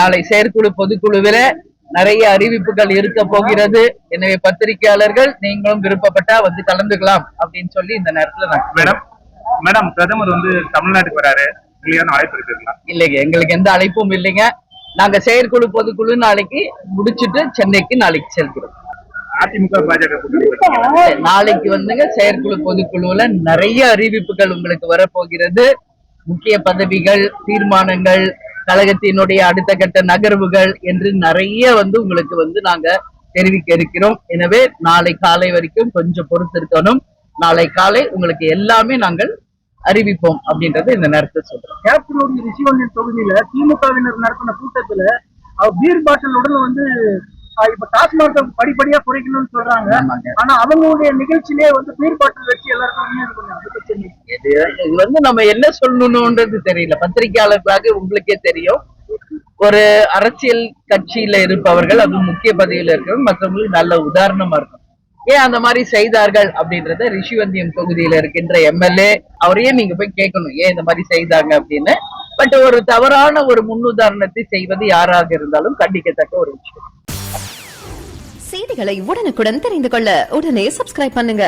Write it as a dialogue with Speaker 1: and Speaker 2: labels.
Speaker 1: நாளை செயற்குழு பொதுக்குழுவில நிறைய அறிவிப்புகள் இருக்க போகிறது. எனவே பத்திரிகையாளர்கள் நீங்களும் விருப்பப்பட்டா வந்து கலந்துக்கலாம் அப்படின்னு சொல்லி இந்த நேரத்துல நான்
Speaker 2: மேடம் பிரதமர் வந்து தமிழ்நாட்டுக்கு வராரு, அழைப்பு இருக்குங்களா?
Speaker 1: இல்லைங்க, எங்களுக்கு எந்த அழைப்பும் இல்லைங்க. நாங்க செயற்குழு பொதுக்குழு நாளைக்கு முடிச்சுட்டு சென்னைக்கு நாளைக்கு செல்கிறோம்.
Speaker 2: அதிமுக பாஜக
Speaker 1: நாளைக்கு வந்துங்க செயற்குழு பொதுக்குழுல நிறைய அறிவிப்புகள் உங்களுக்கு வரப்போகிறது. முக்கிய பதவிகள், தீர்மானங்கள், கழகத்தினுடைய அடுத்த கட்ட நகர்வுகள் என்று நிறைய வந்து உங்களுக்கு வந்து நாங்க தெரிவிக்க இருக்கிறோம். எனவே நாளை காலை வரைக்கும் கொஞ்சம் பொறுத்திருக்கணும். நாளை காலை உங்களுக்கு எல்லாமே நாங்கள் அறிவிப்போம் அப்படின்றத இந்த நேரத்தில் சொல்றோம்.
Speaker 3: கேப்டனோட ரிஷிவந்தியன் தொகுதியில திமுகவினர் நடத்தின கூட்டத்துல பீர் பாட்டில் உடனே வந்து இப்ப டாஸ்மாக படிப்படியா குறைக்கணும்னு சொல்றாங்க. ஆனா அவங்களுடைய நிகழ்ச்சியிலே வந்து பீர் பாட்டில் வச்சு எல்லாருக்கும்
Speaker 1: இது வந்து நம்ம என்ன சொல்லணும்ன்றது தெரியல. பத்திரிகையாளர்களாக உங்களுக்கே தெரியும், ஒரு அரசியல் கட்சியில இருப்பவர்கள், அது முக்கிய பதவியில இருக்கிறவங்க மற்றவங்களுக்கு நல்ல உதாரணமா இருக்கும். ஏன் அந்த மாதிரி செய்தார்கள் அப்படின்றத ரிஷிவந்தியம் தொகுதியில இருக்கின்ற எம்எல்ஏ அவரையே நீங்க போய் கேட்கணும், ஏன் இந்த மாதிரி செய்தாங்க அப்படின்னு. பட் ஒரு தவறான ஒரு முன்னுதாரணத்தை செய்வது யாராக இருந்தாலும் கண்டிக்கத்தக்க ஒரு விஷயம்.
Speaker 4: செய்திகளை உடனுக்குடன் தெரிந்து கொள்ள உடனே சப்ஸ்கிரைப் பண்ணுங்க.